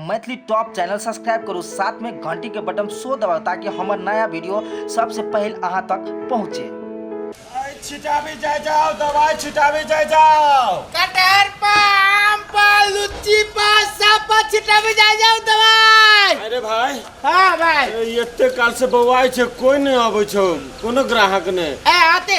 Maithili top channel subscribe करू, साथ में घंटी के बटन सो दबाओ ताकि हमार नया वीडियो सबसे पहले अहाँ तक पहुँचे। छिटाबी जाए जाओ, दवाई छिटाबी जाए जाओ। कटहर पा, आम पा, लुच्ची पा, सब पा छिटाबी जाए जाओ दवाई। अरे भाई, हाँ भाई, एते काल से बवाई छे, कोई नहीं आवे छो, कोनो ग्राहक ने। आते,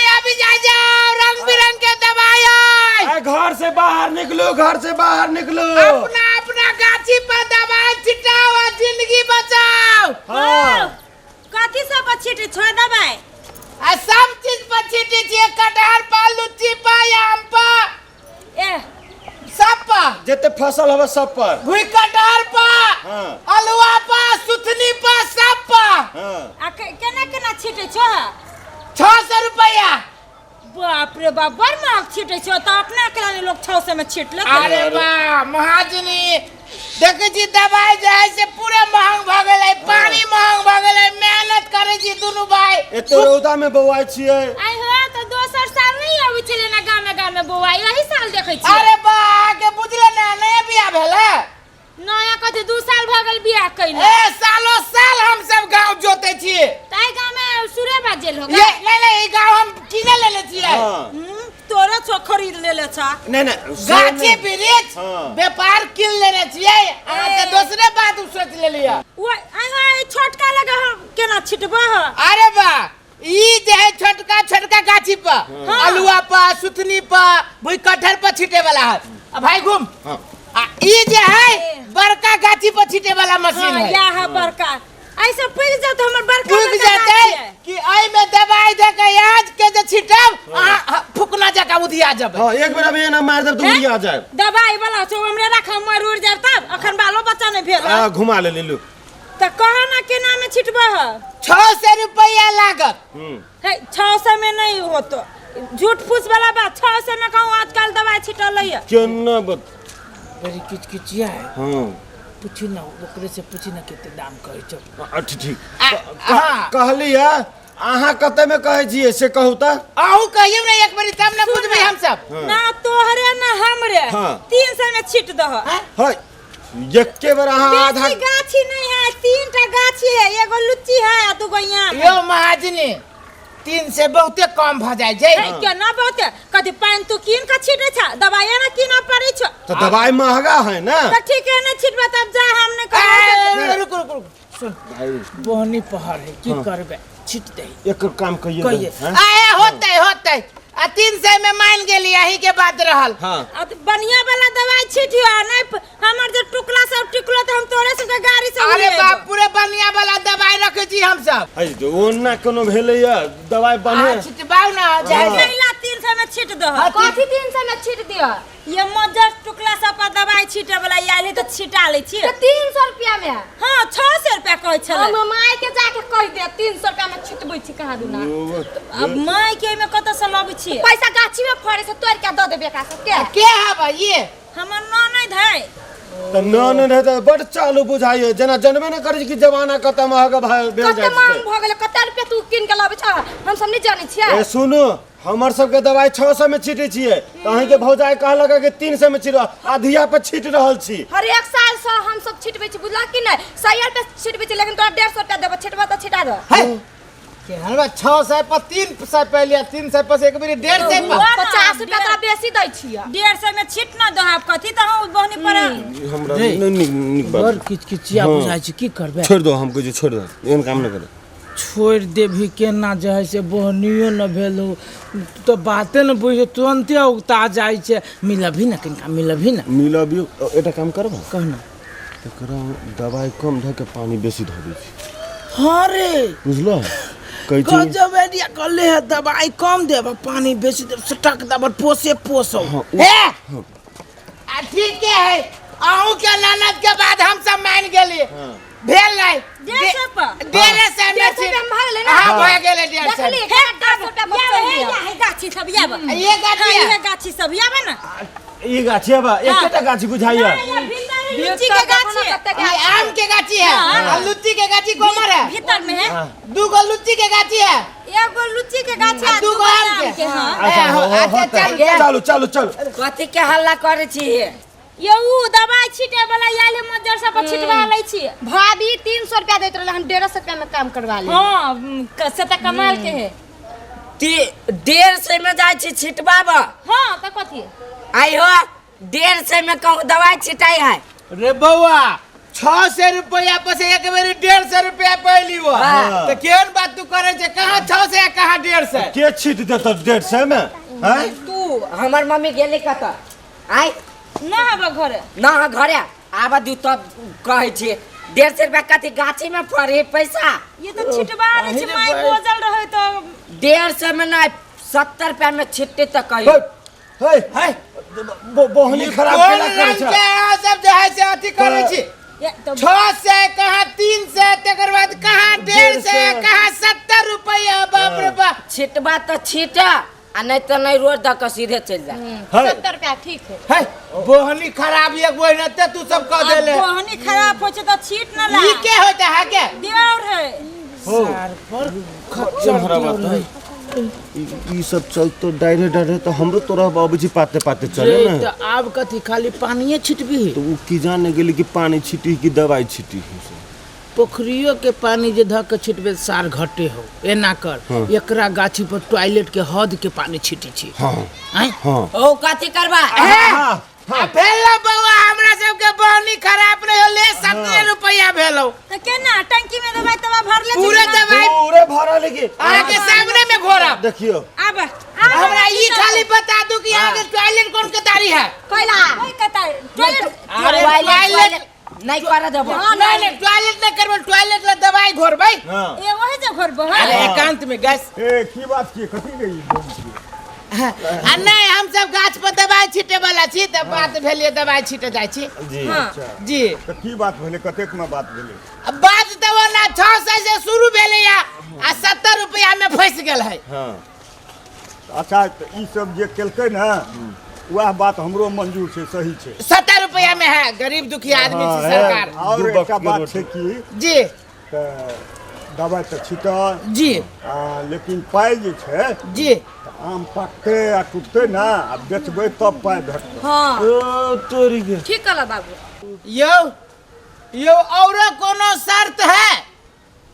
अभी जाए जाओ, रंग बिरंग के दवाई आए। घर से बाहर निकलो, घर से बाहर निकलो। अपना अपना गाछी पर दवाई छिटाओ और जिंदगी बचाओ। हाँ, कथी सब पर छिटे छोड़ दबाई? सब चीज पर छिटी छे, कटहर पा, लुच्ची पा, आम पा, सब पा। जते फसल हवे सब पर। भुई कटहर पा, हाँ। अलुआ पा, सुथनी पा, सब पा। हाँ। केना केना छिटे छो? 600 रुपया। बाप रे बाप, बड़ महग छिटे छो, तो अपना कराने लोग 600 में छिट लेते। अरे वाह महाजनी, देखे जी दवाई जाए से पूरे महंग भ गेलै, पानी महंग भ गेलै, मेहनत करे जी दुनु भाई। एते रौदा में बवाई छिए। आई हो तो दोसर साल नहीं आबै छले ना गाम में बौआ, यही साल देखे छी। अरे बा के बुझले ना, नया बियाह भेलै। नया कथी 2 साल भ गेल बियाह कइले। ए सालो साल हम सब गांव जोते छी। ताई गाम में सुरे बाजेल होगा। ये नहीं, ई गांव हम किने लेले छियै। तोरा छो खरीद लेले छ। नहीं गाछी वृक्ष व्यापार किन लेने छियै। आ के दूसरे बात सोच लेलियै। ओ आई छोटका लगा केना छिटबो? अरे बा, ई जे है छोटका छोटका गाछी पर, अलुआ पर, सुथनी पर, भुई कटहर पर छिटे वाला है। अब भाई घूम। ई जे है बड़का गाछी पर छिटे वाला मशीन है। या है बड़का, ऐसे पिघ जात हमर बड़का पिघ जाते कि आई में दवाई दे के आज के जे छिटब फुकना जका उधिया जब। हां, एक बेर अभी ना मार दे तो उड़िया जाए। दवाई वाला छो हमरे रख, मर उड़ जाब तब अखन बालो बच्चा नहीं भेल। आ घुमा ले लो। त कह ना केना में छिटबो ह? 600 रुपया लागत। हे 600 में नहीं होतो, झूठ फूस वाला बात। 600 में कहूं आजकल दवाई छिटल है केना बत बड़ी किचकिचिया है। हां, पूछी ना ओकरे से, पूछी ना केते दाम कहै छ। ठीक कहलिया। अहाँ कते में कहे छिए से कहू त। आहू कहियो ना एक बारी, तब ना बुझबै हम सब। ना तोहरे ना हमरे। 300 में छिट दह। हाय, एके बार अहाँ आधा बेसी गाछी नहीं है, 3टा गाछी है, एगो लुच्ची है आ दुगो यहाँ। यो महाजनी, 3 से बहुते कम भ जाय छै। केना बहुते? कथी पानी तू कीन के छिटे छ? दवाई ना कीन पड़े छ। तो दवाई महंगा है ना। तो ठीक है ना छिटबा तब जा, हमने कहा। रुक रुक रुक, सुन भाई बहनी पहाड़ है, की करबे छिट दे। एक काम कहिए। आए होते 300 में मान गेली, यही के बात रहल। हां, अब बढ़िया वाला दवाई छिटियो नहीं, हमर जे टुकड़ा सब टिकलो तो हम तोरे से गाड़ी से। अरे बाप, पूरे बढ़िया वाला दवाई रखे छी हम सब। अई तो ओना कोनो भेलैया दवाई बने। छिटबाऊ ना जाए। महिला 300 में छिट दह। कथी 300 में छिट दियो? ये मजर टुकड़ा सब पर दवाई छिटे वाला आइले तो छिटा ले छी। तो 300 रुपया में। हां 600 रुपया कहै छले। हम माय के जाके कह दे 300 रुपया में छिटबै छी कहाँ दुना। अब माय के में कत से लबै छी? पैसा गाछी में फड़े से तोड़ के द देबे का सब के। के है ये? हमर ननद है। त न रहता बड़ चालू बुझाइए, जना जनबे न करे कि जमाना कत महग भेल जाय कते मांग भ गेले, कते रुपया तू किन के लाबै छ? हम सब नहीं जानै छियै। ए सुनो, हमर सबके दवाई 600 में छिटे छिए, अहीं के भौजाई कहलक कि 300 में छिट, आधिया पे छिट रहल छी। हर एक साल से हम सब छिटबै छी, बुझला कि नहीं? 100 रुपया छिटबै छी, लेकिन तोरा 150 रुपया देबो, छिटबा तो छिटा दो। के हलवा 600 पर 300 पहले, 300 पर एक बारी 150 पर 50 रुपया तोरा बेसी दै छियै। 150 में छिट न दह। आप कथी त हम बहनी पर हमरा निक बात। और किचकिचिया बुझाइ छी, की करबे? छोड़ दो, हमको जो छोड़ दो, एहन काम न करे। छोड़ देभी केना जे है से बहनियो न भेलो तो बाते न बुझे, तुरंते उगता जाय छे। मिलभी न किनका, मिलभी न। मिलबियो एटा काम करबा। कहना एकरा दवाई कम ध के पानी बेसी ध दे छी। हां रे, बुझलो? कहै छी गजब आइडिया करले है, दवाई कम देब पानी बेसी देब, सटक दबर पोसे पोसो। हां, ठीक है। आहू के ननद के बाद हम सब मान गेली। भेल नहीं 150 पर 150 में रुपया में भाग ले ना। हां भ गेले 150। देखली 150 रुपया बच ये लिया। है गाछी सब याब। ये गाछी है। ये गाछी सब याब ना। ई गाछी बा, एकेटा गाछी बुझाइए। लुच्ची के गाछी है, ये आम के गाछी है, और लुच्ची के गाछी गोमर है। भीतर में है। 2 गो लुच्ची के गाछी है, एगो लुच्ची के गाछी है, 2 गो आम के। हां। अच्छा चलो। कथी के हल्ला करे छी? ये ऊ दवाई छीटे वाला याले मजर सब पर छिटवा लै छी। भाभी 300 रुपया देत रहले, हम 150 रुपया में काम करवा ले। हां कैसे त कमाल के है। 150 में जाय छी छिटबाबा। हां त कथी आई हो 150 में कहूँ दवाई छिटाई है। रे बउआ 600 रुपया पर से एक बेर 150 रुपया पहली वो तो केहन बात तू करे छे? कहाँ 600 कहाँ 150? के छीट देता 150 में हैं? तू हमर मम्मी गेली कत आई ना हबा घरे ना घरे आबा दू तब कहै छी 150 रुपया कथी गाछी में पड़े पैसा। ये तो छिटवा रे छी, माई बोझल रहे तो 150 में ना 70 रुपया में छिटते त कही। हे हे बोहनी खराब कौन केला करे रंग छै। के अहाँ सब जे है से अथी करे छी? ये तो 600 कहाँ 300 तकर बाद कहाँ 150 कहाँ 70 रुपया। बाप रे बाप। छिटबा तो छीट आ नहीं तो नहीं रोड द के सीधे चल जा। 70 रुपया ठीक है। है बोहनी खराब एक बोहनी ते तू सब कह देले। कोहनी खराब हो छ त छीट ना ला। ई के होता है के? देवर है हो सर पर खच्चर भरा बात है। ई सब चल तो डायरे तो हमरो तोरा बाबू जी पाते पाते चले रे ना। तो आब कथी खाली पानीये छिटबी? तो वो की जाने गेली कि पानी छिटी कि दवाई छिटी। पोखरियो के पानी जे धक छिटबे सार घटे हो एना कर। एकरा गाछी पर टॉयलेट के हद के पानी छिटी छी। हां हैं? हां ओ कथी करबा आ भेला बउआ हमरा सब के पानी खराब नहीं होले 70 रुपया भेलो। त केना टंकी में दवाई तवा भर ले पूरे दवाई पूरे भरा लेके आगे सामने में घोरा। देखियो अब हमरा ई खाली बता दू कि आगे टॉयलेट कौन के तारी है? कोइला कोई कहता है टॉयलेट अरे टॉयलेट नहीं कर देबो। नहीं टॉयलेट नहीं करबो, टॉयलेट ला दवाई घोरबै। हां ए वही जे घर बह अरे एकांत में गैस ए की बात की कथी गई? आ नहीं हम सब गाछ पर दवाई छीटे वाला छी त बात भेलिए दवाई छीटे जाय छी। जी अच्छा जी तो की बात भेले कतेक में बात भेले? अब बात तो वो ना 600 से शुरू भेले या आ 70 रुपया में फंस गेल है। हां अच्छा तो ई सब जे केलकै ना वह बात हमरो मंजूर छै, सही छै। 70 रुपया में है, गरीब दुखी आदमी से सरकार। और एकटा बात छै कि जी दवाई तो छिटल जी लेकिन पाई जे छै जी आम पकते आ टूटते ना आ बेचबै तब पाई भेटतै। हां ओ तोरी के ठीक कहला बाबू। यो और कोनो शर्त है?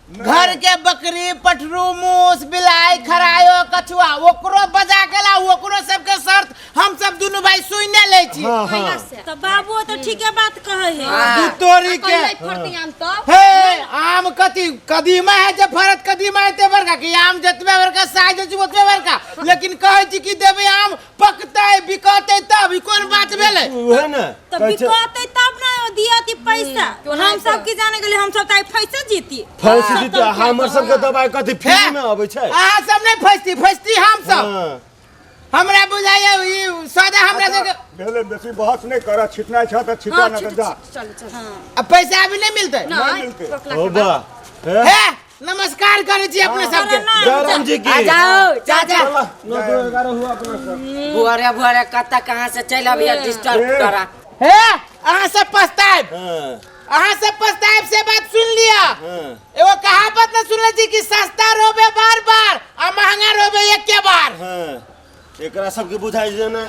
घर के बकरी पटरू मूस बिलाई खरायो कछुआ ओकरो बजा के ला, ओकरो सबके शर्त हम सब दुनु भाई सुइने ले छी। हां त बाबू तो ठीके बात कहे है। दू तोरी के कोई फरती आम तो हे आम कथी कदीमा है जे फरत कदीमा है ते बरका कि आम जतबे बरका साइज छै ओतबे बरका, लेकिन कहै छी कि देबे आम पकतै बिकतै तब ई कोन बात भेलै? उहे ना त बिकते तब ना दियती पैसा। हम सब की जाने गेली, हम सब त पैसा जीती। फंस जीते हमर सब के दवाई कथी फ्री में आबै छै? अहाँ सब नहीं फंसती हम सब। हां हमरा बुझाइए ई सदा हमरा सब भेले बेसी बहस नहीं कर, छिटना छ त छिटा ना त जा। चल चल। अब पैसा अभी नहीं मिलते। नहीं ओ बा हे नमस्कार करे छी अपने सबके। जयराम जी की आ जाओ चाचा। 911 हुआ अपना सब। बुआरे बुआरे कत्ता कहाँ से चल अभी डिस्टर्ब करा। हे अहाँ सब पछताएब, हां अहाँ सब पछताएब से बात सुन लिया। हां एगो कहावत न सुनले छी कि सस्ता रोबे बार बार आ महंगा रोबे एक के बार। हां एकरा सब के बुझाई जे ना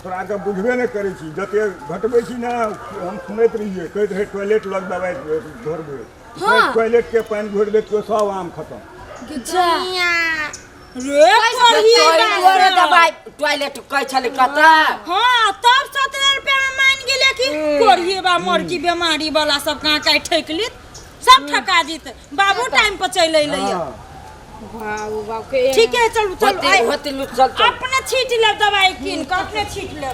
तोरा के बुझबे नहीं करे छी। जते घटबै छी ना हम सुनैत रहिए कहैत रहे टॉयलेट लग दवाई घोरबै। टॉयलेट के पानी घोर दे तो सब आम खत्म। रे तोरी दवाई टॉयलेट कह छले कत्ता। हां तब 70 रुपया में मान गेले कि कोरिए बा मोरकी बीमारी वाला सब कहां काई ठेक ली सब ठका जीत। बाबू टाइम पर चल अइले। बाबू बाबू के ठीक है चल चल होती लुट चल चल। अपने छीट ले दवाई किन के अपने छीट ले।